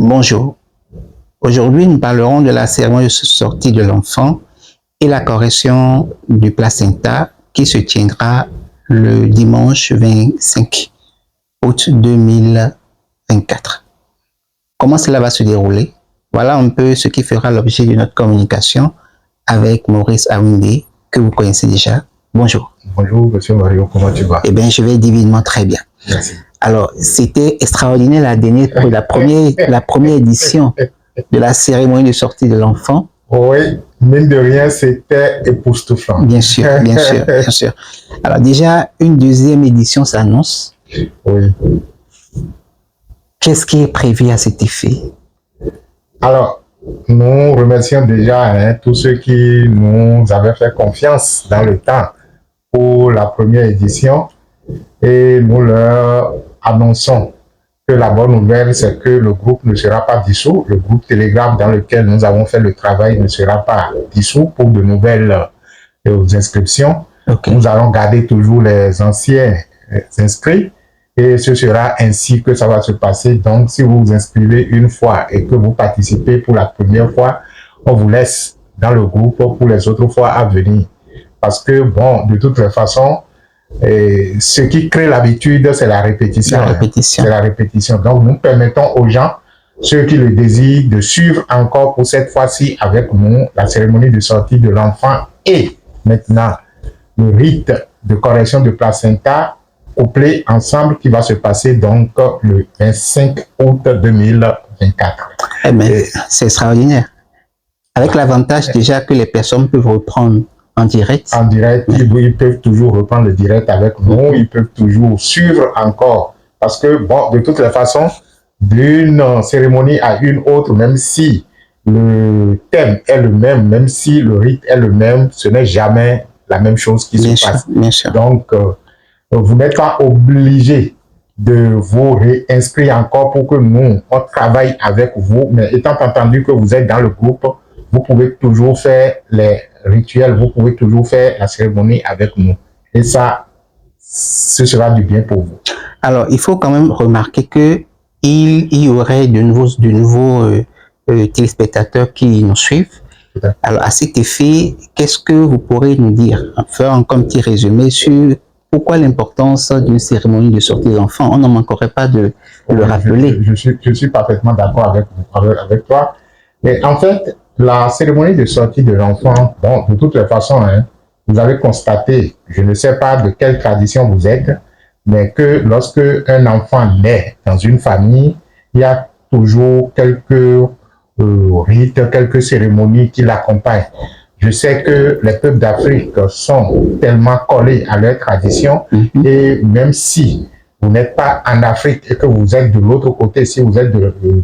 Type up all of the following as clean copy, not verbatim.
Bonjour. Aujourd'hui, nous parlerons de la cérémonie de sortie de l'enfant et la correction du placenta qui se tiendra le dimanche 25 août 2024. Comment cela va se dérouler? Voilà un peu ce qui fera l'objet de notre communication avec Maurice Awindé, que vous connaissez déjà. Bonjour. Bonjour, monsieur Mario, comment tu vas? Eh bien, je vais divinement très bien. Merci. Alors, c'était extraordinaire la première édition de la cérémonie de sortie de l'enfant. Oui, mine de rien, c'était époustouflant. Bien sûr, bien sûr, bien sûr. Alors déjà, une deuxième édition s'annonce. Oui. Qu'est-ce qui est prévu à cet effet? Alors, nous remercions déjà tous ceux qui nous avaient fait confiance dans le temps pour la première édition et nous leur annonçons que la bonne nouvelle, c'est que le groupe ne sera pas dissous. Le groupe Telegram dans lequel nous avons fait le travail ne sera pas dissous pour de nouvelles inscriptions. Okay. Nous allons garder toujours les anciens inscrits et ce sera ainsi que ça va se passer. Donc, si vous vous inscrivez une fois et que vous participez pour la première fois, on vous laisse dans le groupe pour les autres fois à venir. Parce que, bon, de toutes les façons, ce qui crée l'habitude, c'est la répétition. C'est la répétition. Donc, nous permettons aux gens, ceux qui le désirent, de suivre encore pour cette fois-ci avec nous la cérémonie de sortie de l'enfant et maintenant le rite de correction de placenta couplé ensemble qui va se passer donc le 25 août 2024. Eh bien, c'est extraordinaire. Avec l'avantage déjà que les personnes peuvent reprendre en direct. En direct, ils peuvent toujours reprendre le direct avec nous, ils peuvent toujours suivre encore. Parce que, bon, de toutes les façons, d'une cérémonie à une autre, même si le thème est le même si le rite est le même, ce n'est jamais la même chose qui se passe. Bien sûr. Donc, vous n'êtes pas obligé de vous réinscrire encore pour que nous, on travaille avec vous, mais étant entendu que vous êtes dans le groupe, vous pouvez toujours faire les rituels, vous pouvez toujours faire la cérémonie avec nous. Et ça, ce sera du bien pour vous. Alors, il faut quand même remarquer que il y aurait de nouveaux téléspectateurs qui nous suivent. Alors, à cet effet, qu'est-ce que vous pourrez nous dire, faire un petit résumé sur pourquoi l'importance d'une cérémonie de sortie d'enfant? On ne manquerait pas de le rappeler. Je suis parfaitement d'accord avec toi. Mais en fait, la cérémonie de sortie de l'enfant, bon, de toutes les façons, vous avez constaté, je ne sais pas de quelle tradition vous êtes, mais que lorsque un enfant naît dans une famille, il y a toujours quelques rites, quelques cérémonies qui l'accompagnent. Je sais que les peuples d'Afrique sont tellement collés à leur tradition et même si vous n'êtes pas en Afrique et que vous êtes de l'autre côté, si vous êtes,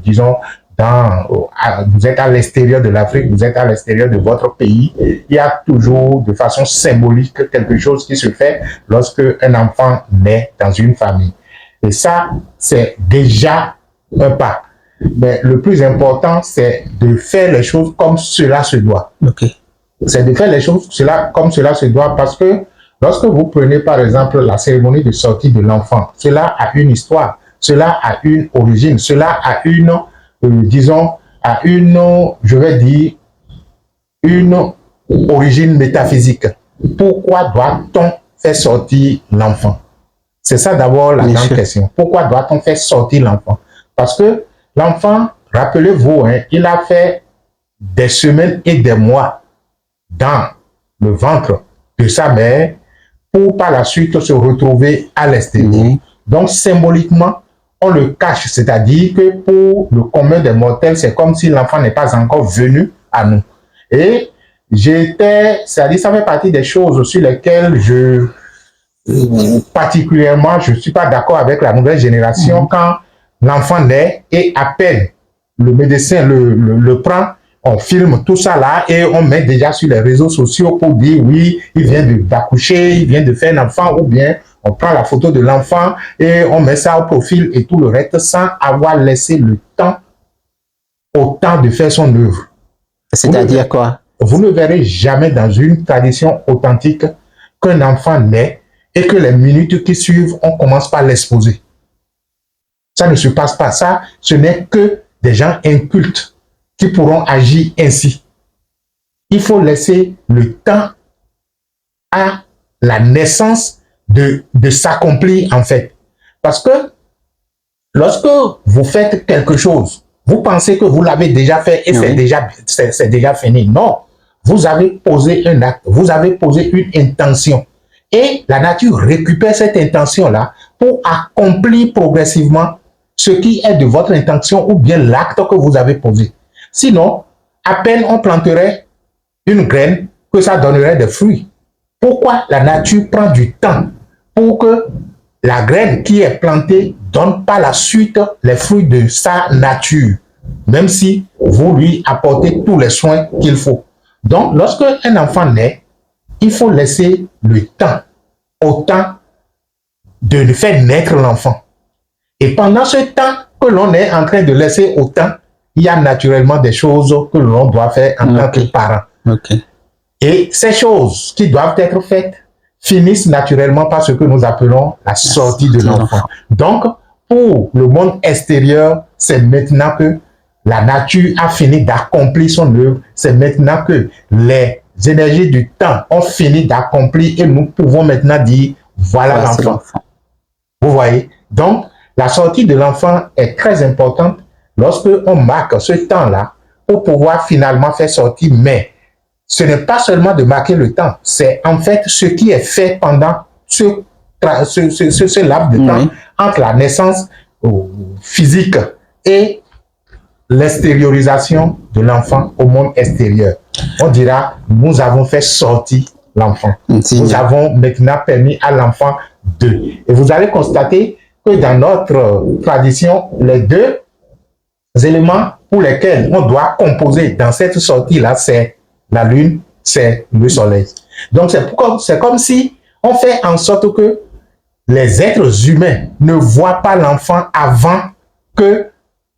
disons, vous êtes à l'extérieur de l'Afrique, vous êtes à l'extérieur de votre pays, il y a toujours de façon symbolique quelque chose qui se fait lorsque un enfant naît dans une famille. Et ça, c'est déjà un pas. Mais le plus important, c'est de faire les choses comme cela se doit. Okay. C'est de faire les choses comme cela se doit parce que lorsque vous prenez par exemple la cérémonie de sortie de l'enfant, cela a une histoire, cela a une origine, cela a une disons, à je vais dire, une origine métaphysique. Pourquoi doit-on faire sortir l'enfant? C'est ça d'abord la grande question. Pourquoi doit-on faire sortir l'enfant? Parce que l'enfant, rappelez-vous, il a fait des semaines et des mois dans le ventre de sa mère pour par la suite se retrouver à l'extérieur. Donc, symboliquement, on le cache, c'est-à-dire que pour le commun des mortels, c'est comme si l'enfant n'est pas encore venu à nous. Et c'est-à-dire ça fait partie des choses sur lesquelles particulièrement, je ne suis pas d'accord avec la nouvelle génération quand l'enfant naît et à peine le médecin le prend, on filme tout ça là et on met déjà sur les réseaux sociaux pour dire oui, il vient d'accoucher, il vient de faire un enfant ou bien on prend la photo de l'enfant et on met ça au profil et tout le reste sans avoir laissé le temps au temps de faire son œuvre. C'est-à-dire quoi? Vous ne verrez jamais dans une tradition authentique qu'un enfant naît et que les minutes qui suivent, on commence par l'exposer. Ça ne se passe pas. Ça, ce n'est que des gens incultes qui pourront agir ainsi. Il faut laisser le temps à la naissance de s'accomplir en fait. Parce que lorsque vous faites quelque chose, vous pensez que vous l'avez déjà fait et c'est déjà fini. Non, vous avez posé un acte, vous avez posé une intention. Et la nature récupère cette intention-là pour accomplir progressivement ce qui est de votre intention ou bien l'acte que vous avez posé. Sinon, à peine on planterait une graine que ça donnerait des fruits. Pourquoi la nature prend du temps pour que la graine qui est plantée donne par la suite les fruits de sa nature, même si vous lui apportez tous les soins qu'il faut. Donc, lorsque un enfant naît, il faut laisser le temps au temps de faire naître l'enfant. Et pendant ce temps que l'on est en train de laisser au temps, il y a naturellement des choses que l'on doit faire en tant que parent. Et ces choses qui doivent être faites finissent naturellement par ce que nous appelons la sortie de l'enfant. Donc, pour le monde extérieur, c'est maintenant que la nature a fini d'accomplir son œuvre. C'est maintenant que les énergies du temps ont fini d'accomplir et nous pouvons maintenant dire, voilà l'enfant. Vous voyez? Donc, la sortie de l'enfant est très importante lorsque on marque ce temps-là pour pouvoir finalement faire sortir. Mais ce n'est pas seulement de marquer le temps, c'est en fait ce qui est fait pendant ce laps de temps entre la naissance physique et l'extériorisation de l'enfant au monde extérieur. On dira, nous avons fait sortir l'enfant. Nous avons maintenant permis à l'enfant de. Et vous allez constater que dans notre tradition, les deux éléments pour lesquels on doit composer dans cette sortie-là, c'est la lune, c'est le soleil. Donc, c'est comme si on fait en sorte que les êtres humains ne voient pas l'enfant avant que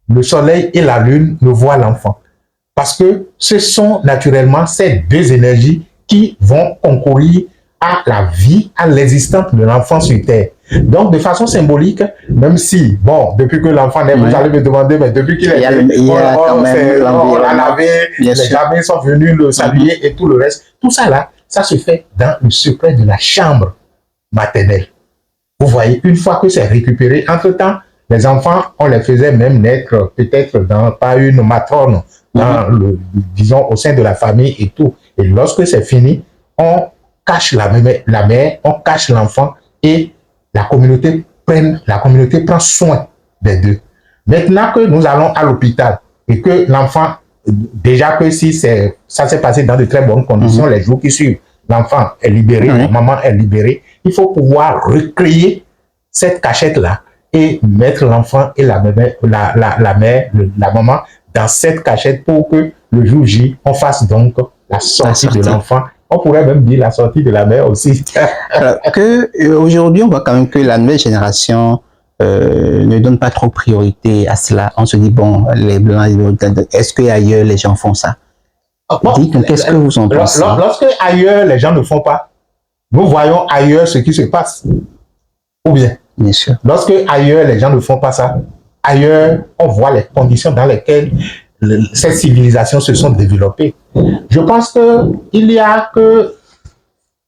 le soleil et la lune ne voient l'enfant. Parce que ce sont naturellement ces deux énergies qui vont concourir à la vie, à l'existence de l'enfant sur Terre. Donc, de façon symbolique, même si, bon, depuis que l'enfant naît, vous allez me demander, mais depuis qu'il est né, on l'a lavé, les gamins sont venus le saluer et tout le reste. Tout ça là, ça se fait dans le secret de la chambre maternelle. Vous voyez, une fois que c'est récupéré, entre-temps, les enfants, on les faisait même naître peut-être par une matrone, disons, au sein de la famille et tout. Et lorsque c'est fini, on cache la mère, on cache l'enfant et la communauté prend soin des deux. Maintenant que nous allons à l'hôpital et que l'enfant, déjà que si ça s'est passé dans de très bonnes conditions, les jours qui suivent, l'enfant est libéré, la maman est libérée, il faut pouvoir recréer cette cachette-là et mettre l'enfant et la maman dans cette cachette pour que le jour J, on fasse donc la sortie de l'enfant. On pourrait même dire la sortie de la mère aussi. Aujourd'hui, on voit quand même que la nouvelle génération ne donne pas trop priorité à cela. On se dit, bon, les Blancs, est-ce qu'ailleurs les gens font ça? Dites-nous, qu'est-ce que vous en pensez? Lorsque ailleurs les gens ne font pas, nous voyons ailleurs ce qui se passe. Ou bien, sûr. Lorsque ailleurs les gens ne font pas ça, ailleurs on voit les conditions dans lesquelles ces civilisations se sont développées. Je pense qu'il y a que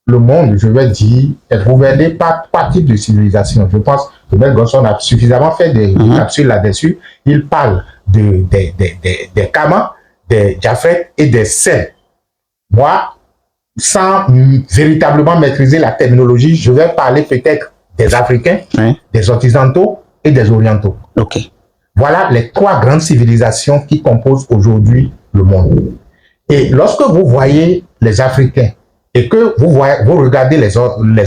le monde, je vais dire, est gouverné par trois types de civilisations. Je pense que Mel Gonson a suffisamment fait des capsules là-dessus. Il parle des Kama, des Jafet et des Sem. Moi, sans véritablement maîtriser la terminologie, je vais parler peut-être des Africains, des Occidentaux et des Orientaux. Voilà les trois grandes civilisations qui composent aujourd'hui le monde. Et lorsque vous voyez les Africains et que vous regardez les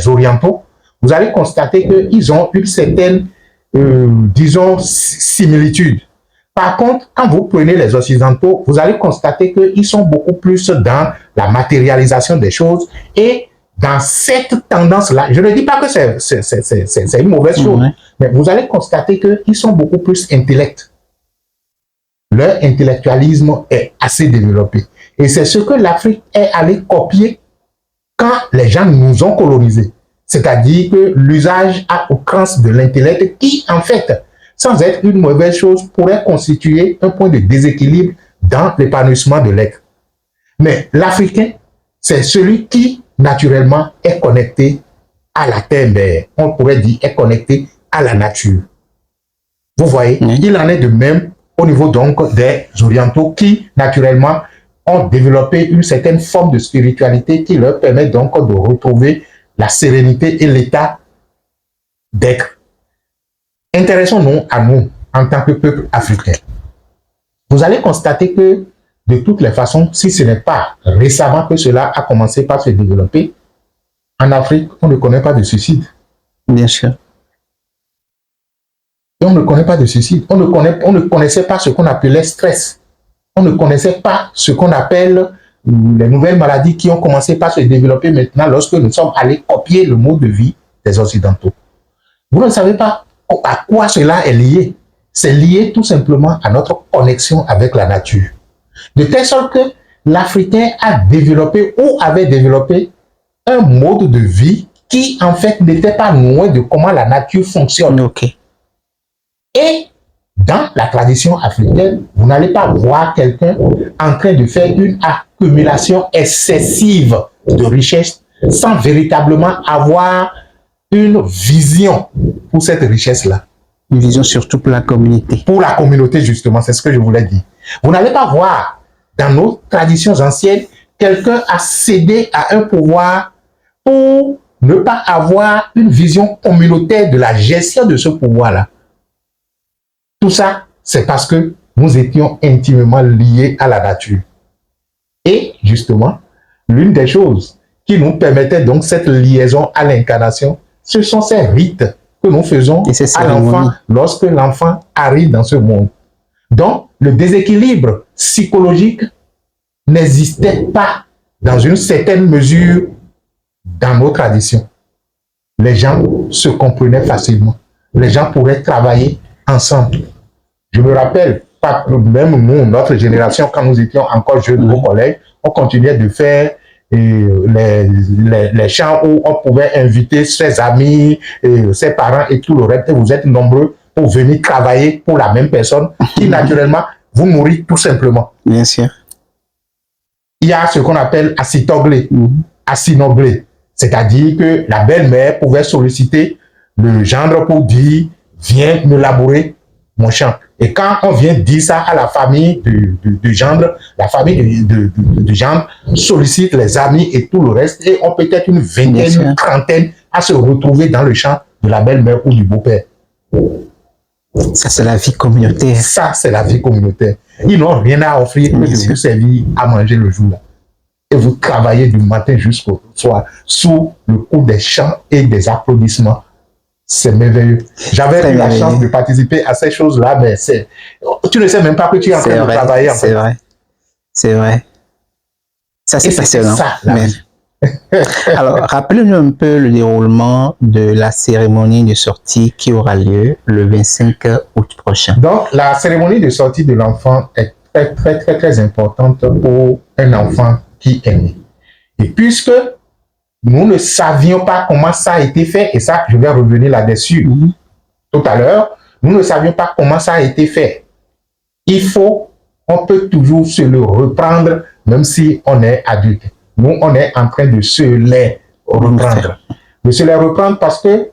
Orientaux, vous allez constater qu'ils ont une certaine, disons, similitude. Par contre, quand vous prenez les Occidentaux, vous allez constater qu'ils sont beaucoup plus dans la matérialisation des choses et dans cette tendance-là. Je ne dis pas que c'est une mauvaise chose, mais vous allez constater qu'ils sont beaucoup plus intellects. Leur intellectualisme est assez développé. Et c'est ce que l'Afrique est allée copier quand les gens nous ont colonisés. C'est-à-dire que l'usage à outrance de l'intellect qui, en fait, sans être une mauvaise chose, pourrait constituer un point de déséquilibre dans l'épanouissement de l'être. Mais l'Africain, c'est celui qui, naturellement, est connecté à la terre, on pourrait dire, est connecté à la nature. Vous voyez, il en est de même au niveau donc des orientaux qui, naturellement, ont développé une certaine forme de spiritualité qui leur permet donc de retrouver la sérénité et l'état d'être. Intéressons-nous à nous, en tant que peuple africain. Vous allez constater que, de toutes les façons, si ce n'est pas récemment que cela a commencé par se développer, en Afrique, on ne connaît pas de suicide. Bien sûr. Et on ne connaît pas de suicide. On ne connaissait pas ce qu'on appelait stress. On ne connaissait pas ce qu'on appelle les nouvelles maladies qui ont commencé par se développer maintenant lorsque nous sommes allés copier le mode de vie des Occidentaux. Vous ne savez pas à quoi cela est lié. C'est lié tout simplement à notre connexion avec la nature. De telle sorte que l'Africain a développé ou avait développé un mode de vie qui, en fait, n'était pas loin de comment la nature fonctionne. Okay. Et dans la tradition africaine, vous n'allez pas voir quelqu'un en train de faire une accumulation excessive de richesses sans véritablement avoir une vision pour cette richesse-là. Une vision surtout pour la communauté. Pour la communauté, justement, c'est ce que je voulais dire. Vous n'allez pas voir dans nos traditions anciennes quelqu'un a cédé à un pouvoir pour ne pas avoir une vision communautaire de la gestion de ce pouvoir-là. Tout ça, c'est parce que nous étions intimement liés à la nature. Et justement, l'une des choses qui nous permettait donc cette liaison à l'incarnation, ce sont ces rites que nous faisons à l'enfant lorsque l'enfant arrive dans ce monde. Donc, le déséquilibre psychologique n'existait pas dans une certaine mesure dans nos traditions. Les gens se comprenaient facilement. Les gens pourraient travailler ensemble. Je me rappelle, même nous, notre génération, quand nous étions encore jeunes au collège, on continuait de faire les chants où on pouvait inviter ses amis, ses parents et tout le reste. Et vous êtes nombreux pour venir travailler pour la même personne qui, naturellement, vous nourrit tout simplement. Bien sûr. Il y a ce qu'on appelle assitoglé, assinoglé. C'est-à-dire que la belle-mère pouvait solliciter le gendre pour dire « Viens me labourer mon champ ». Et quand on vient dire ça à la famille du gendre, la famille du gendre sollicite les amis et tout le reste, et on peut être une vingtaine, une trentaine à se retrouver dans le champ de la belle-mère ou du beau-père. Ça, c'est la vie communautaire. Ça, c'est la vie communautaire. Ils n'ont rien à offrir que de vous servir à manger le jour-là. Et vous travaillez du matin jusqu'au soir sous le coup des chants et des applaudissements. C'est merveilleux. J'avais eu la chance de participer à ces choses-là, mais tu ne sais même pas que tu es en train de travailler. C'est vrai. C'est vrai. Ça, c'est passionnant. Ça, alors, rappelez-nous un peu le déroulement de la cérémonie de sortie qui aura lieu le 25 août prochain. Donc, la cérémonie de sortie de l'enfant est très importante pour un enfant qui est né. Et puisque nous ne savions pas comment ça a été fait, et ça, je vais revenir là-dessus tout à l'heure, nous ne savions pas comment ça a été fait. On peut toujours se le reprendre, même si on est adulte. Nous, on est en train de se les reprendre. De se les reprendre parce que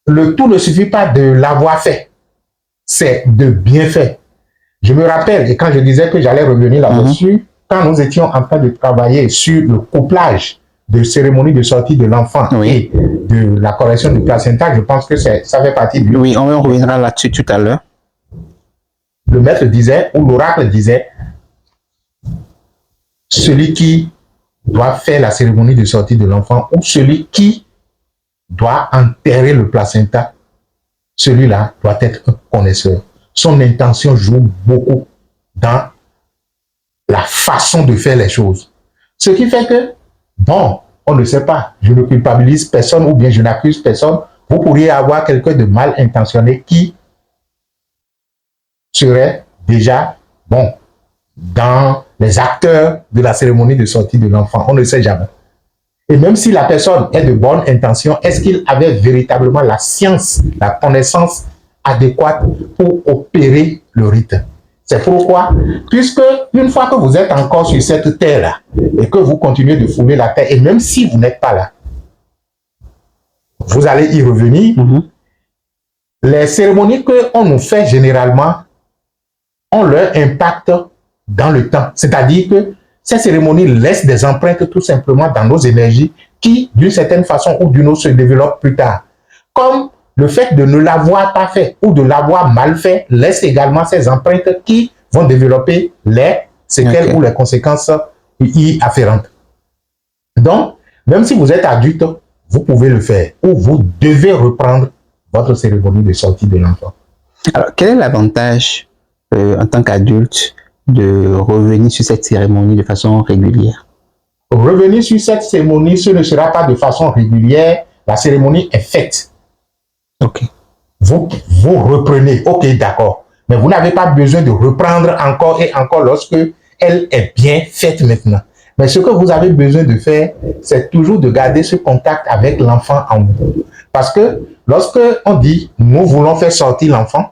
le tout ne suffit pas de l'avoir fait. C'est de bien faire. Je me rappelle, et quand je disais que j'allais revenir là-dessus, quand nous étions en train de travailler sur le couplage de cérémonie de sortie de l'enfant et de la correction du placenta, je pense que ça fait partie du... Oui, on reviendra là-dessus tout à l'heure. Le maître disait, ou l'oracle disait, celui qui doit faire la cérémonie de sortie de l'enfant ou celui qui doit enterrer le placenta, celui-là doit être un connaisseur. Son intention joue beaucoup dans la façon de faire les choses. Ce qui fait que, bon, on ne sait pas, je ne culpabilise personne ou bien je n'accuse personne, vous pourriez avoir quelqu'un de mal intentionné qui serait déjà, bon, dans les acteurs de la cérémonie de sortie de l'enfant. On ne sait jamais. Et même si la personne est de bonne intention, est-ce qu'il avait véritablement la science, la connaissance adéquate pour opérer le rite. C'est pourquoi, puisque une fois que vous êtes encore sur cette terre-là et que vous continuez de fouler la terre, et même si vous n'êtes pas là, vous allez y revenir. Les cérémonies qu'on nous fait généralement ont leur impact dans le temps. C'est-à-dire que ces cérémonies laissent des empreintes tout simplement dans nos énergies qui, d'une certaine façon ou d'une autre, se développent plus tard. Comme le fait de ne l'avoir pas fait ou de l'avoir mal fait laisse également ces empreintes qui vont développer les séquelles ou les conséquences y afférentes. Donc, même si vous êtes adulte, vous pouvez le faire ou vous devez reprendre votre cérémonie de sortie de l'enfant. Alors, quel est l'avantage en tant qu'adulte de revenir sur cette cérémonie de façon régulière? Revenir sur cette cérémonie, ce ne sera pas de façon régulière. La cérémonie est faite. Ok. Vous reprenez. Ok, d'accord. Mais vous n'avez pas besoin de reprendre encore et encore lorsque elle est bien faite maintenant. Mais ce que vous avez besoin de faire, c'est toujours de garder ce contact avec l'enfant en vous. Parce que lorsque on dit nous voulons faire sortir l'enfant,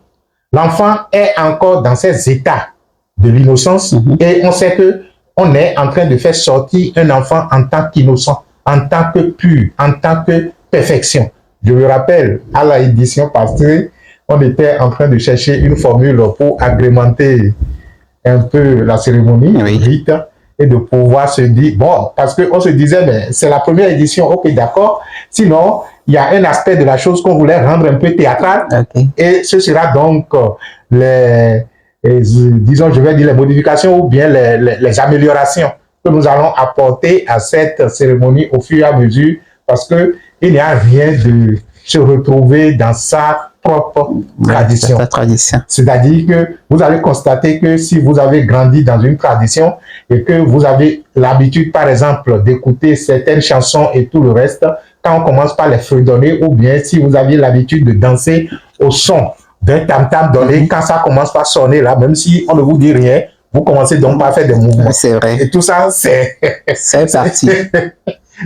l'enfant est encore dans ses états de l'innocence et on sait que on est en train de faire sortir un enfant en tant qu'innocent, en tant que pur, en tant que perfection. Je me rappelle, à la édition passée, on était en train de chercher une formule pour agrémenter un peu la cérémonie, le rite, et de pouvoir se dire, bon, parce qu'on se disait, mais c'est la première édition, ok, d'accord, sinon, il y a un aspect de la chose qu'on voulait rendre un peu théâtral, et ce sera donc disons, je vais dire les modifications ou bien les améliorations que nous allons apporter à cette cérémonie au fur et à mesure, parce que il n'y a rien de se retrouver dans sa propre tradition. C'est-à-dire que vous allez constater que si vous avez grandi dans une tradition et que vous avez l'habitude, par exemple, d'écouter certaines chansons et tout le reste, quand on commence par les fredonner, ou bien si vous aviez l'habitude de danser au son d'un tam-tam donné, quand ça commence par sonner là, même si on ne vous dit rien, vous commencez donc par faire des mouvements. C'est vrai. Et tout ça, c'est parti.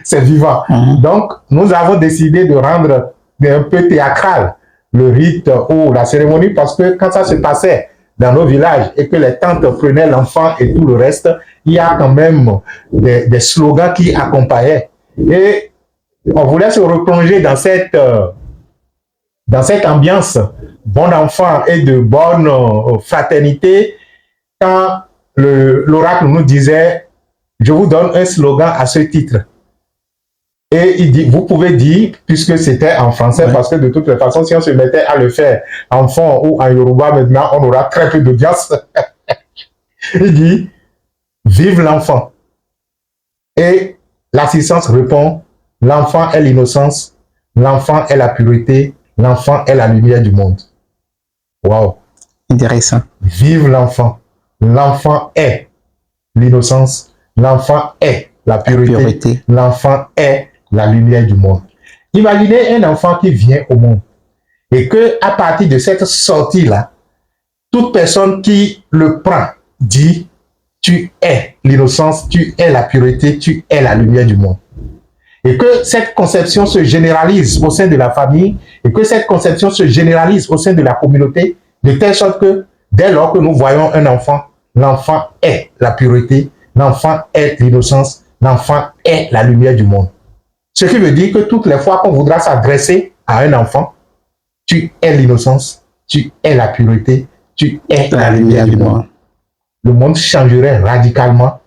C'est vivant. Donc, nous avons décidé de rendre un peu théâtral le rite ou la cérémonie, parce que quand ça se passait dans nos villages et que les tantes prenaient l'enfant et tout le reste, il y a quand même des slogans qui accompagnaient. Et on voulait se replonger dans cette ambiance bon enfant et de bonne fraternité, quand l'oracle nous disait, je vous donne un slogan à ce titre. Et il dit, vous pouvez dire, puisque c'était en français, parce que de toute façon, si on se mettait à le faire en fond ou en Yoruba maintenant, on aura très peu d'audience. Il dit, vive l'enfant. Et l'assistance répond, l'enfant est l'innocence, l'enfant est la pureté, l'enfant est la lumière du monde. Wow. Intéressant. Vive l'enfant. L'enfant est l'innocence, l'enfant est la pureté. L'enfant est la lumière du monde. Imaginez un enfant qui vient au monde et que à partir de cette sortie-là, toute personne qui le prend dit, tu es l'innocence, tu es la pureté, tu es la lumière du monde. Et que cette conception se généralise au sein de la famille et que cette conception se généralise au sein de la communauté, de telle sorte que dès lors que nous voyons un enfant, l'enfant est la pureté, l'enfant est l'innocence, l'enfant est la lumière du monde. Ce qui veut dire que toutes les fois qu'on voudra s'adresser à un enfant, tu es l'innocence, tu es la pureté, tu es la lumière du monde. Le monde changerait radicalement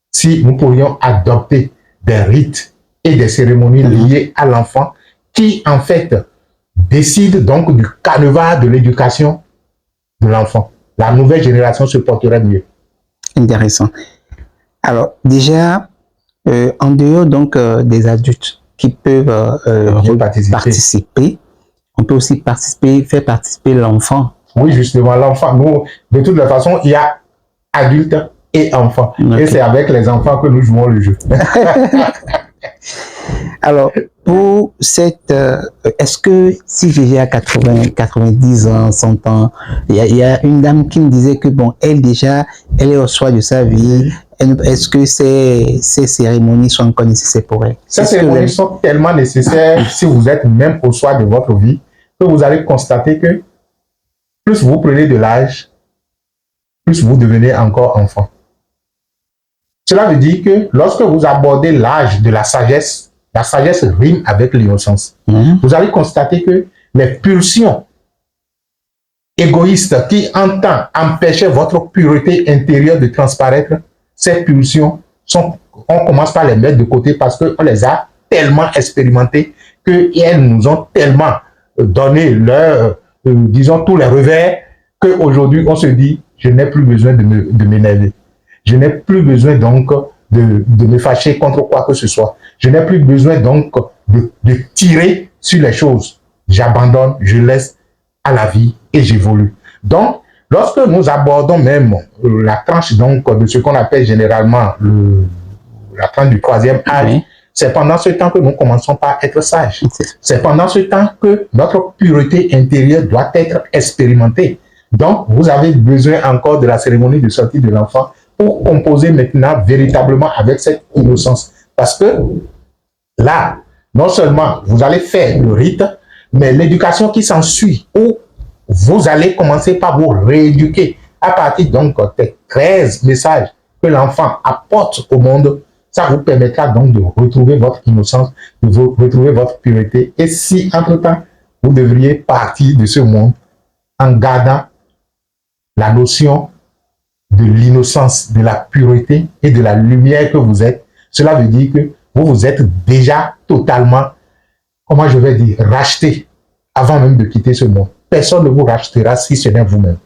si nous pourrions adopter des rites et des cérémonies liées à l'enfant qui, en fait, décident donc du canevas de l'éducation de l'enfant. La nouvelle génération se porterait mieux. Intéressant. Alors, déjà, en dehors donc des adultes qui peuvent participer, on peut aussi faire participer l'enfant. Oui, justement, l'enfant. Nous, de toute façon, il y a adultes et enfants. Okay. Et c'est avec les enfants que nous jouons le jeu. Alors, pour cette... est-ce que si j'ai à 90 ans, 100 ans, il y a une dame qui me disait que, bon, elle est au soir de sa vie. Est-ce que ces cérémonies sont encore nécessaires pour elle? Ces cérémonies sont tellement nécessaires si vous êtes même au soir de votre vie, que vous allez constater que plus vous prenez de l'âge, plus vous devenez encore enfant. Cela veut dire que lorsque vous abordez l'âge de la sagesse rime avec l'innocence. Vous allez constater que les pulsions égoïstes qui en temps empêchaient votre pureté intérieure de transparaître, ces pulsions on commence par les mettre de côté parce qu'on les a tellement expérimentées qu'elles nous ont tellement donné disons, tous les revers qu'aujourd'hui on se dit, je n'ai plus besoin de m'énerver. Je n'ai plus besoin donc de me fâcher contre quoi que ce soit. Je n'ai plus besoin donc de tirer sur les choses. J'abandonne, je laisse à la vie et j'évolue. Donc, lorsque nous abordons même la tranche donc de ce qu'on appelle généralement la tranche du troisième âge, c'est pendant ce temps que nous commençons par être sages. C'est pendant ce temps que notre pureté intérieure doit être expérimentée. Donc, vous avez besoin encore de la cérémonie de sortie de l'enfant pour composer maintenant véritablement avec cette innocence. Parce que là, non seulement vous allez faire le rite, mais l'éducation qui s'ensuit, où vous allez commencer par vous rééduquer à partir donc des 13 messages que l'enfant apporte au monde, ça vous permettra donc de retrouver votre innocence, de retrouver votre pureté. Et si, entre-temps, vous devriez partir de ce monde en gardant la notion de l'innocence, de la pureté et de la lumière que vous êtes, cela veut dire que vous êtes déjà totalement, comment je vais dire, racheté avant même de quitter ce monde. Personne ne vous rachètera si ce n'est vous-même.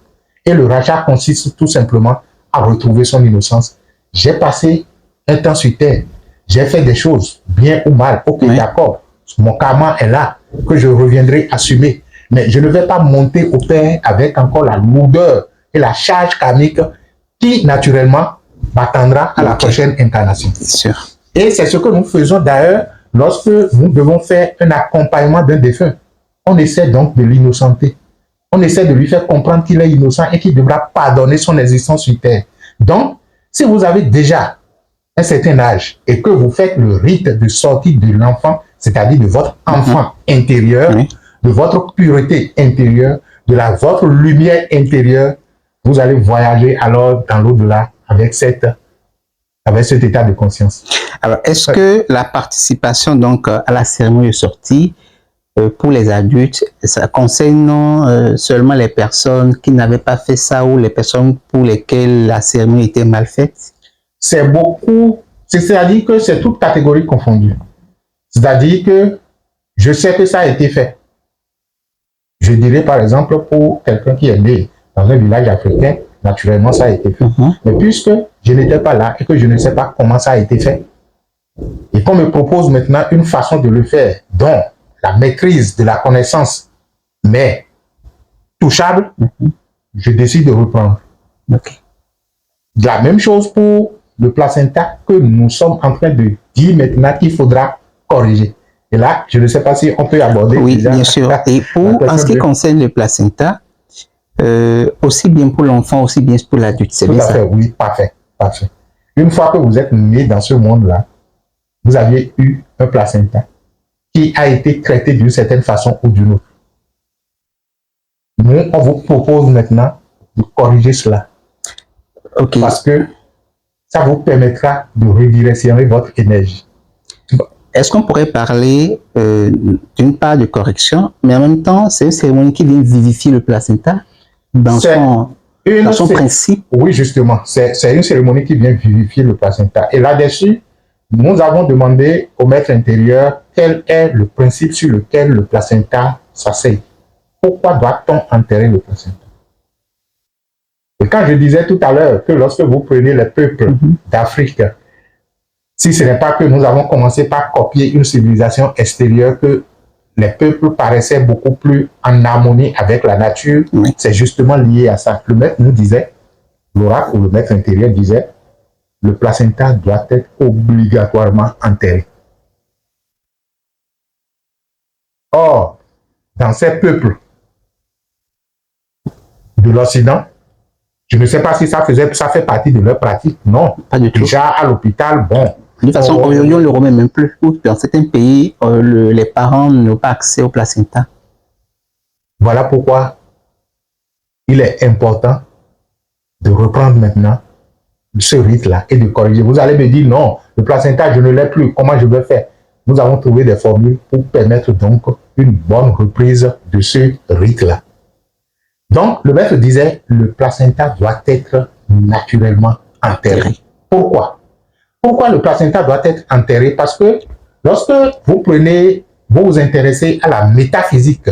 Et le rachat consiste tout simplement à retrouver son innocence. J'ai passé un temps sur terre, j'ai fait des choses, bien ou mal, ok, d'accord, mon karma est là, que je reviendrai assumer. Mais je ne vais pas monter au Père avec encore la lourdeur et la charge karmique qui, naturellement, m'attendra à la prochaine incarnation. Sûr. Et c'est ce que nous faisons d'ailleurs lorsque nous devons faire un accompagnement d'un défunt. On essaie donc de l'innocenter. On essaie de lui faire comprendre qu'il est innocent et qu'il devra pardonner son existence sur terre. Donc, si vous avez déjà un certain âge et que vous faites le rite de sortie de l'enfant, c'est-à-dire de votre enfant intérieur, de votre pureté intérieure, de votre lumière intérieure, vous allez voyager alors dans l'au-delà avec cet état de conscience. Alors, est-ce que la participation donc à la cérémonie de sortie pour les adultes, ça concerne seulement les personnes qui n'avaient pas fait ça ou les personnes pour lesquelles la cérémonie était mal faite? C'est beaucoup, c'est-à-dire que c'est toute catégorie confondue. C'est-à-dire que je sais que ça a été fait. Je dirais par exemple pour quelqu'un qui est né dans un village africain, naturellement ça a été fait. Mais puisque je n'étais pas là et que je ne sais pas comment ça a été fait, et qu'on me propose maintenant une façon de le faire, dont la maîtrise de la connaissance, mais touchable, je décide de reprendre. La même chose pour le placenta que nous sommes en train de dire maintenant qu'il faudra corriger. Et là, je ne sais pas si on peut aborder. Oui, bien sûr. Et en ce qui concerne le placenta, aussi bien pour l'enfant, aussi bien pour l'adulte, c'est bien ça? Tout à fait, oui, parfait, parfait. Une fois que vous êtes né dans ce monde-là, vous aviez eu un placenta qui a été traité d'une certaine façon ou d'une autre. Nous, on vous propose maintenant de corriger cela. Parce que ça vous permettra de redirectionner votre énergie. Est-ce qu'on pourrait parler d'une part de correction, mais en même temps, c'est une cérémonie qui vient vivifier le placenta dans son principe? Oui, justement. C'est une cérémonie qui vient vivifier le placenta. Et là-dessus, nous avons demandé au maître intérieur quel est le principe sur lequel le placenta s'asseye. Pourquoi doit-on enterrer le placenta? Et quand je disais tout à l'heure que lorsque vous prenez les peuples d'Afrique, si ce n'est pas que nous avons commencé par copier une civilisation extérieure, que les peuples paraissaient beaucoup plus en harmonie avec la nature, c'est justement lié à ça. Le maître nous disait, l'oracle ou le maître intérieur disait, le placenta doit être obligatoirement enterré. Or, dans ces peuples de l'Occident, je ne sais pas si ça fait partie de leur pratique. Non, pas du tout. Déjà à l'hôpital, bon. De toute façon, aujourd'hui, on ne le remet même plus. Dans certains pays, les parents n'ont pas accès au placenta. Voilà pourquoi il est important de reprendre maintenant ce rite-là et de corriger. Vous allez me dire, non, le placenta, je ne l'ai plus. Comment je vais faire? Nous avons trouvé des formules pour permettre donc une bonne reprise de ce rite-là. Donc, le maître disait, le placenta doit être naturellement enterré. Pourquoi? Pourquoi le placenta doit être enterré? Parce que lorsque vous vous intéressez à la métaphysique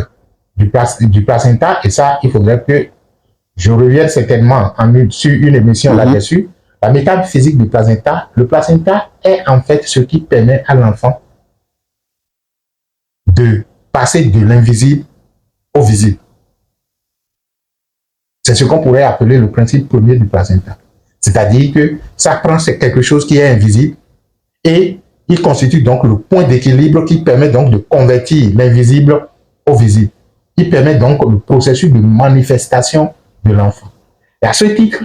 du placenta, et ça, il faudrait que je revienne certainement sur une émission là-dessus. La métaphysique du placenta, le placenta est en fait ce qui permet à l'enfant de passer de l'invisible au visible. C'est ce qu'on pourrait appeler le principe premier du placenta. C'est-à-dire que ça prend quelque chose qui est invisible et il constitue donc le point d'équilibre qui permet donc de convertir l'invisible au visible. Il permet donc le processus de manifestation de l'enfant. Et à ce titre,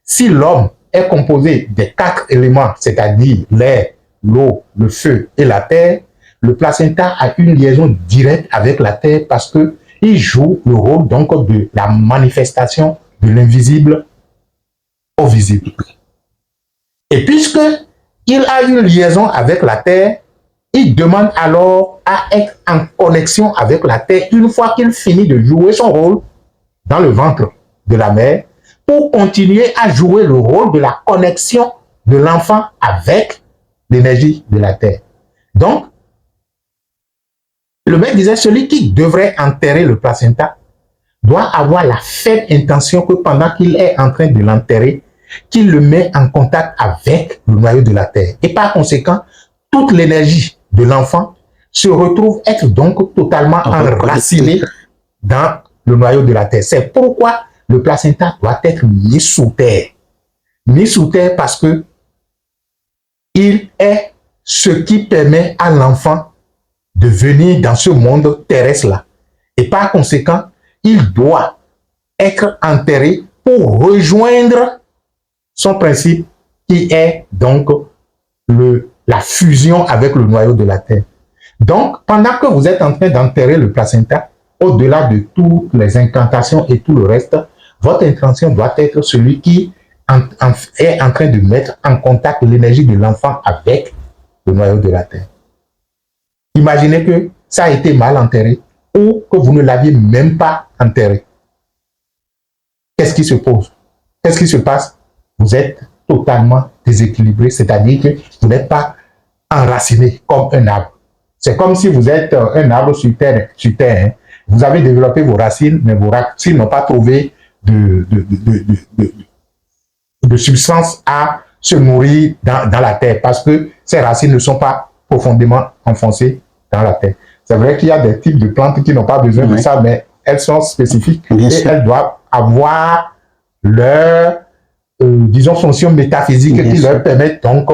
si l'homme est composé des 4 éléments, c'est-à-dire l'air, l'eau, le feu et la terre, le placenta a une liaison directe avec la terre parce que il joue le rôle donc de la manifestation de l'invisible au visible. Et puisque il a une liaison avec la terre, il demande alors à être en connexion avec la terre une fois qu'il finit de jouer son rôle dans le ventre de la mère pour continuer à jouer le rôle de la connexion de l'enfant avec l'énergie de la terre. Donc, le maître disait, celui qui devrait enterrer le placenta doit avoir la faible intention que pendant qu'il est en train de l'enterrer, qu'il le met en contact avec le noyau de la terre. Et par conséquent, toute l'énergie de l'enfant se retrouve être donc totalement enracinée dans le noyau de la terre. C'est pourquoi le placenta doit être mis sous terre. Mis sous terre parce que il est ce qui permet à l'enfant de venir dans ce monde terrestre-là. Et par conséquent, il doit être enterré pour rejoindre son principe qui est donc la fusion avec le noyau de la terre. Donc, pendant que vous êtes en train d'enterrer le placenta, au-delà de toutes les incantations et tout le reste, votre intention doit être celui qui est en train de mettre en contact l'énergie de l'enfant avec le noyau de la terre. Imaginez que ça a été mal enterré ou que vous ne l'aviez même pas enterré. Qu'est-ce qui se pose? Qu'est-ce qui se passe? Vous êtes totalement déséquilibré, c'est-à-dire que vous n'êtes pas enraciné comme un arbre. C'est comme si vous êtes un arbre sur terre. Hein. Vous avez développé vos racines, mais vos racines n'ont pas trouvé de substance à se nourrir dans la terre parce que ces racines ne sont pas profondément enfoncées dans la terre. C'est vrai qu'il y a des types de plantes qui n'ont pas besoin de ça, mais elles sont spécifiques et elles doivent avoir leur, disons, fonction métaphysique qui leur permettent donc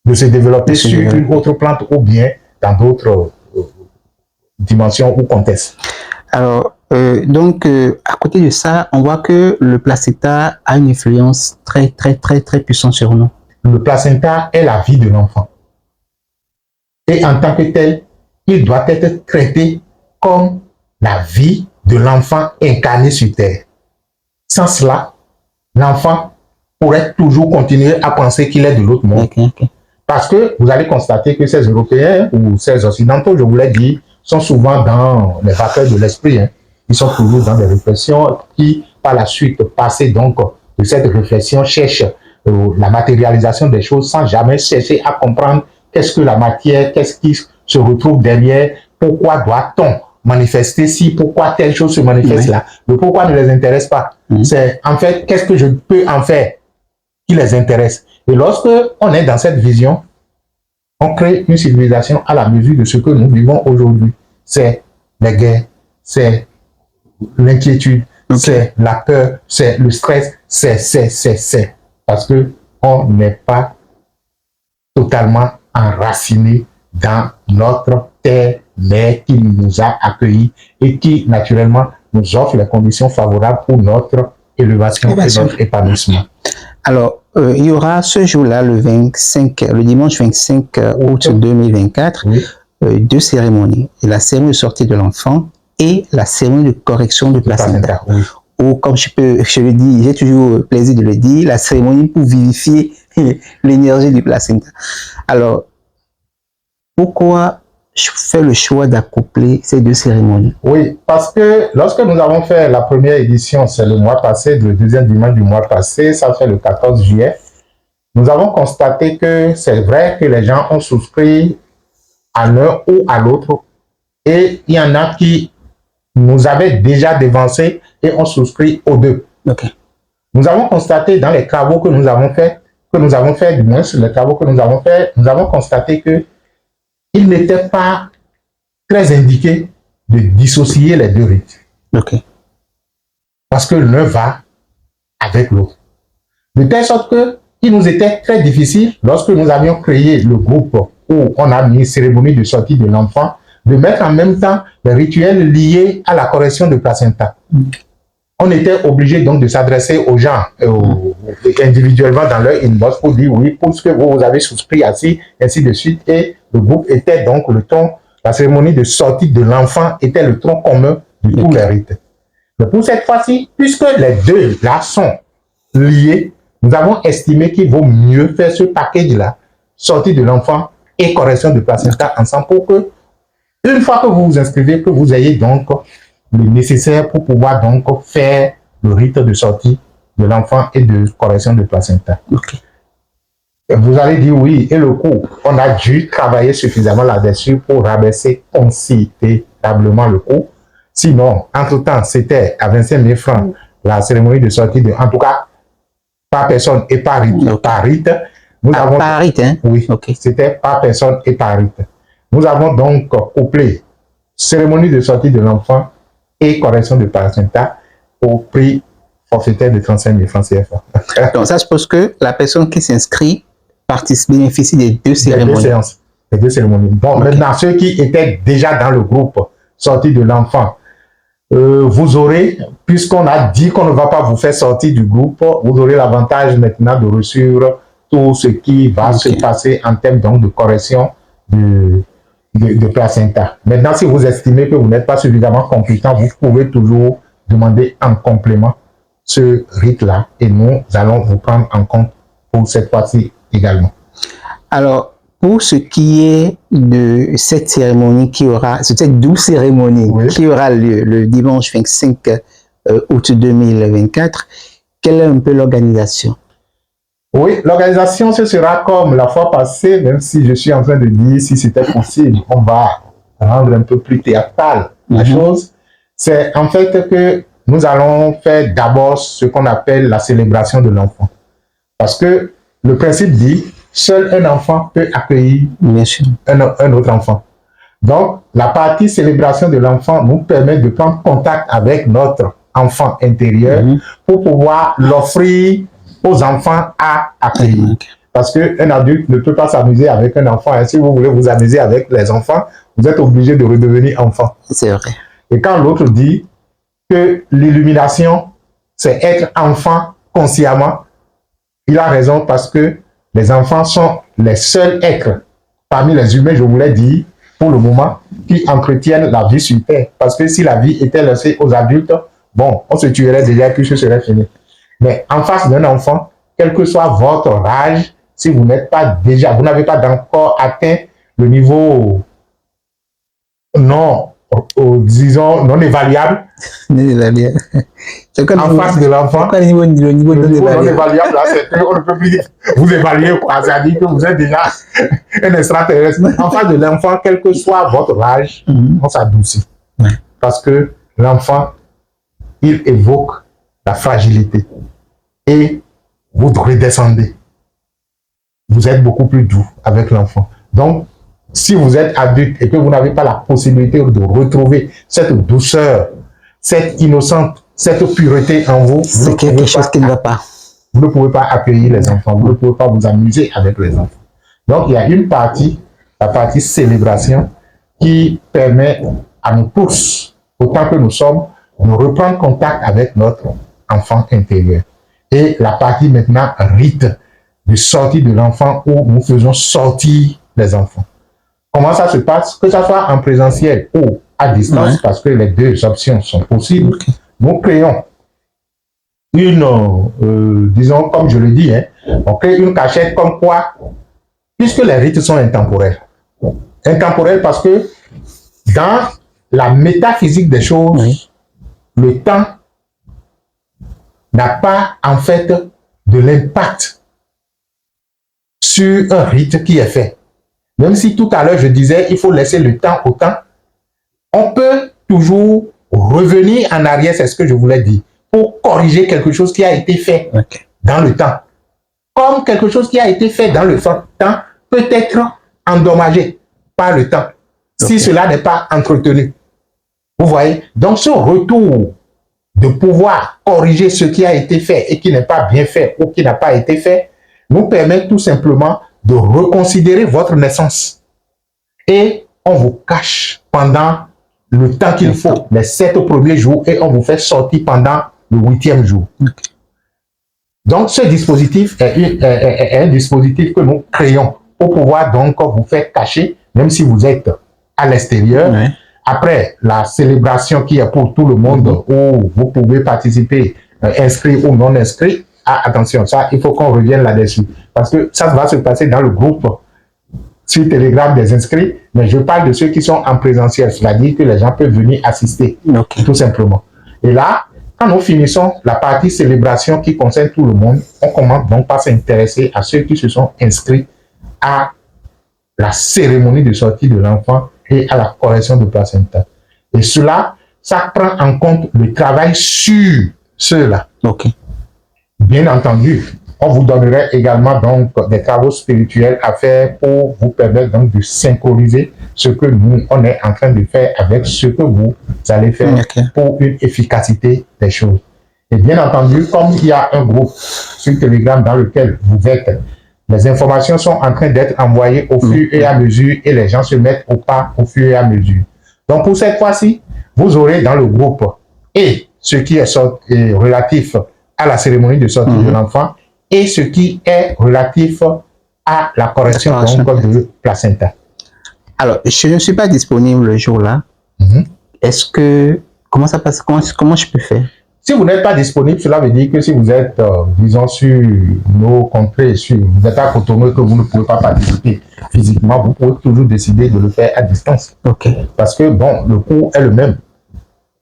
de se développer sur une autre plante ou bien dans d'autres dimensions ou contextes. Alors, à côté de ça, on voit que le placenta a une influence très puissante sur nous. Le placenta est la vie de l'enfant. Et en tant que tel, il doit être traité comme la vie de l'enfant incarné sur terre. Sans cela, l'enfant pourrait toujours continuer à penser qu'il est de l'autre monde. Parce que vous allez constater que ces Européens ou ces Occidentaux, je vous l'ai dit, sont souvent dans les vapeurs de l'esprit. Hein. Ils sont toujours dans des réflexions qui, par la suite, passées donc de cette réflexion, cherchent la matérialisation des choses sans jamais chercher à comprendre qu'est-ce que la matière, qu'est-ce qui se retrouve derrière, pourquoi doit-on manifester si, pourquoi telle chose se manifeste là. Le pourquoi ne les intéresse pas. C'est en fait, qu'est-ce que je peux en faire qui les intéresse. Et lorsque on est dans cette vision, on crée une civilisation à la mesure de ce que nous vivons aujourd'hui. C'est les guerres, c'est l'inquiétude, c'est la peur, c'est le stress, c'est. Parce que on n'est pas totalement enraciné dans notre terre mère qui nous a accueillis et qui, naturellement, nous offre les conditions favorables pour notre élévation et notre épanouissement. Alors, il y aura ce jour-là, le dimanche 25 août 2024, deux cérémonies. La cérémonie de sortie de l'enfant et la cérémonie de correction du placenta. ou comme je le dis, j'ai toujours le plaisir de le dire, la cérémonie pour vivifier l'énergie du placenta. Alors, pourquoi je fais le choix d'accoupler ces deux cérémonies? Oui, parce que lorsque nous avons fait la première édition, c'est le mois passé, le deuxième dimanche du mois passé, ça fait le 14 juillet, nous avons constaté que c'est vrai que les gens ont souscrit à l'un ou à l'autre, et il y en a qui nous avaient déjà dévancé et ont souscrit aux deux. Okay. Nous avons constaté dans les travaux que nous avons fait, du moins sur les travaux que nous avons fait, nous avons constaté que il n'était pas très indiqué de dissocier les deux rites. Okay. Parce que l'un va avec l'autre. De telle sorte que il nous était très difficile, lorsque nous avions créé le groupe où on a mis cérémonie de sortie de l'enfant, de mettre en même temps les rituels liés à la correction de placenta. On était obligé donc de s'adresser aux gens individuellement dans leur inbox pour dire oui, pour ce que vous avez souscrit ainsi de suite. Et le groupe était donc le tronc, la cérémonie de sortie de l'enfant était le tronc commun de tous les rites. Mais pour cette fois-ci, puisque les deux là sont liés, nous avons estimé qu'il vaut mieux faire ce package-là, sortie de l'enfant et correction de placenta ensemble, pour que, une fois que vous vous inscrivez, que vous ayez donc le nécessaire pour pouvoir donc faire le rite de sortie de l'enfant et de correction de placenta. Okay. Vous allez dire oui, et le coût, on a dû travailler suffisamment là-dessus pour rabaisser considérablement le coût. Sinon, entre-temps, c'était à 25 000 francs la cérémonie de sortie de, en tout cas, par personne et par rite. Okay. Par rite. Nous avons, par rite, hein? Oui, okay. C'était par personne et par rite. Nous avons donc couplé cérémonie de sortie de l'enfant et correction de placenta au prix forfaitaire de 35 000 francs CFA. Donc, ça suppose que la personne qui s'inscrit bénéficie des deux cérémonies. Les deux séances, les deux cérémonies. Bon, okay. Maintenant, ceux qui étaient déjà dans le groupe sortie de l'enfant, vous aurez, puisqu'on a dit qu'on ne va pas vous faire sortir du groupe, vous aurez l'avantage maintenant de reçu tout ce qui va se passer en termes donc de correction de placenta. Maintenant, si vous estimez que vous n'êtes pas suffisamment compétent, vous pouvez toujours demander en complément ce rite-là et nous allons vous prendre en compte pour cette fois-ci également. Alors, pour ce qui est de cette cérémonie qui aura, cette douce cérémonie qui aura lieu le dimanche 25 août 2024, quelle est un peu l'organisation? Oui, l'organisation, ce sera comme la fois passée, même si je suis en train de dire si c'était possible, on va rendre un peu plus théâtral la chose. C'est en fait que nous allons faire d'abord ce qu'on appelle la célébration de l'enfant. Parce que le principe dit, seul un enfant peut accueillir un autre enfant. Donc, la partie célébration de l'enfant nous permet de prendre contact avec notre enfant intérieur pour pouvoir l'offrir aux enfants à accueillir. Parce qu'un adulte ne peut pas s'amuser avec un enfant. Et si vous voulez vous amuser avec les enfants, vous êtes obligé de redevenir enfant. C'est vrai. Et quand l'autre dit que l'illumination, c'est être enfant consciemment, il a raison parce que les enfants sont les seuls êtres parmi les humains, je voulais dire, pour le moment, qui entretiennent la vie sur Terre. Parce que si la vie était laissée aux adultes, bon, on se tuerait déjà, que ce serait fini. Mais en face d'un enfant, quel que soit votre âge, si vous n'êtes pas déjà, vous n'avez pas encore atteint le niveau disons, non évaluable. En face de l'enfant, le niveau non évaluable, là, c'est qu'on ne peut plus vous évaluer, quoi. C'est-à-dire que vous êtes déjà un extraterrestre. En face de l'enfant, quel que soit votre âge, on s'adoucit. Parce que l'enfant, il évoque la fragilité. Et vous redescendez. Vous êtes beaucoup plus doux avec l'enfant. Donc, si vous êtes adulte et que vous n'avez pas la possibilité de retrouver cette douceur, cette innocence, cette pureté en vous, c'est quelque chose qui ne va pas. Vous ne pouvez pas accueillir les enfants, vous ne pouvez pas vous amuser avec les enfants. Donc, il y a une partie, la partie célébration, qui permet à nous tous, autant que nous sommes, de reprendre contact avec notre enfant intérieur. Et la partie maintenant rite de sortie de l'enfant où nous faisons sortir les enfants. Comment ça se passe? Que ce soit en présentiel ou à distance, parce que les deux options sont possibles. Nous créons disons, comme je le dis, hein, on crée une cachette comme quoi, puisque les rites sont intemporels. Intemporels parce que dans la métaphysique des choses, oui, le temps n'a pas en fait de l'impact sur un rite qui est fait. Même si tout à l'heure je disais il faut laisser le temps au temps, on peut toujours revenir en arrière, c'est ce que je voulais dire, pour corriger quelque chose qui a été fait dans le temps. Comme quelque chose qui a été fait dans le temps peut être endommagé par le temps, si cela n'est pas entretenu. Vous voyez? Donc ce retour de pouvoir corriger ce qui a été fait et qui n'est pas bien fait ou qui n'a pas été fait, nous permet tout simplement de reconsidérer votre naissance. Et on vous cache pendant le temps qu'il faut, les 7 premiers jours, et on vous fait sortir pendant le 8e jour. Donc ce dispositif est un dispositif que nous créons pour pouvoir donc vous faire cacher, même si vous êtes à l'extérieur. Oui. Après la célébration qui est pour tout le monde, où vous pouvez participer, inscrit ou non inscrit, attention, ça, il faut qu'on revienne là-dessus. Parce que ça va se passer dans le groupe sur Telegram des inscrits, mais je parle de ceux qui sont en présentiel, c'est-à-dire que les gens peuvent venir assister, tout simplement. Et là, quand nous finissons la partie célébration qui concerne tout le monde, on commence donc par s'intéresser à ceux qui se sont inscrits à la cérémonie de sortie de l'enfant et à la correction de placenta. Et cela, ça prend en compte le travail sur ceux-là. Bien entendu, on vous donnerait également donc des travaux spirituels à faire pour vous permettre donc de synchroniser ce que nous, on est en train de faire avec ce que vous allez faire pour une efficacité des choses. Et bien entendu, comme il y a un groupe sur Telegram dans lequel vous êtes, les informations sont en train d'être envoyées au fur et à mesure et les gens se mettent au pas au fur et à mesure. Donc pour cette fois-ci, vous aurez dans le groupe et ce qui est relatif à la cérémonie de sortie de l'enfant et ce qui est relatif à la correction donc, de placenta. Alors, je ne suis pas disponible le jour-là. Est-ce que, comment ça passe? Comment je peux faire? Si vous n'êtes pas disponible, cela veut dire que si vous êtes, disons, sur nos contrées, vous êtes à Cotonou et que vous ne pouvez pas participer physiquement, vous pouvez toujours décider de le faire à distance. Parce que, bon, le cours est le même.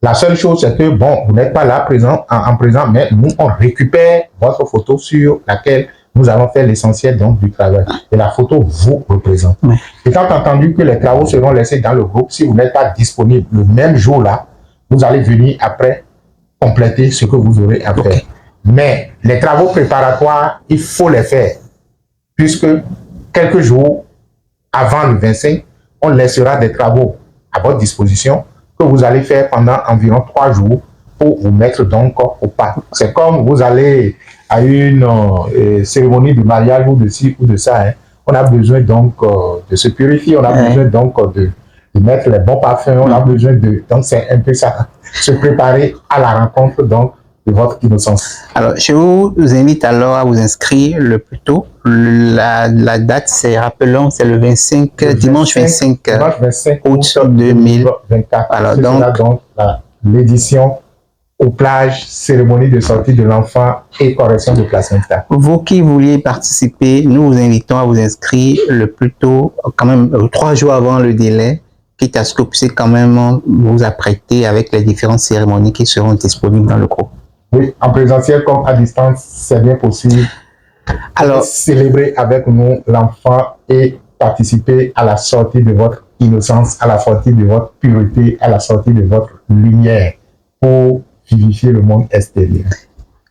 La seule chose, c'est que, bon, vous n'êtes pas là en présent, mais nous, on récupère votre photo sur laquelle nous allons faire l'essentiel donc du travail. Et la photo vous représente. Étant entendu que les travaux seront laissés dans le groupe, si vous n'êtes pas disponible le même jour-là, vous allez venir après compléter ce que vous aurez à faire. Mais les travaux préparatoires, il faut les faire, puisque quelques jours avant le 25, on laissera des travaux à votre disposition que vous allez faire pendant environ 3 jours pour vous mettre donc au pas. C'est comme vous allez à une cérémonie de mariage ou de ci ou de ça. Hein. On a besoin donc de se purifier, on a besoin donc de mettre les bons parfums, on a besoin de... Donc c'est un peu ça, se préparer à la rencontre donc de votre innocence. Alors, je vous invite alors à vous inscrire le plus tôt. La date, c'est, rappelons, c'est le 25, dimanche 25 août 2024. Alors, donc l'édition aux plages, cérémonie de sortie de l'enfant et correction de placenta. Vous qui vouliez participer, nous vous invitons à vous inscrire le plus tôt, quand même 3 jours avant le délai, quitte à ce que vous puissiez quand même vous apprêter avec les différentes cérémonies qui seront disponibles dans le groupe. Oui, en présentiel comme à distance, c'est bien possible. Alors, célébrer avec nous l'enfant et participer à la sortie de votre innocence, à la sortie de votre pureté, à la sortie de votre lumière pour vivifier le monde extérieur.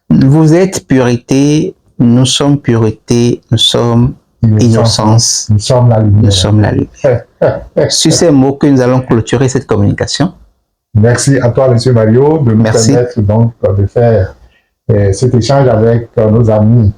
Vous êtes pureté, nous sommes pureté, nous sommes innocence. Nous sommes la lumière. Nous sommes la lumière. Sur ces mots que nous allons clôturer cette communication. Merci à toi, M. Mario, de nous permettre donc de faire cet échange avec nos amis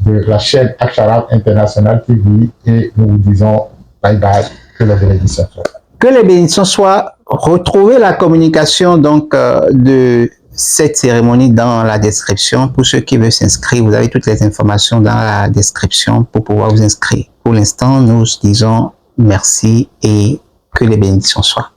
de la chaîne Aksharat International TV et nous vous disons bye bye, que la bénédiction soit. Que les bénédictions soient. Retrouvez la communication donc de cette cérémonie dans la description. Pour ceux qui veulent s'inscrire, vous avez toutes les informations dans la description pour pouvoir vous inscrire. Pour l'instant, nous disons merci et que les bénédictions soient.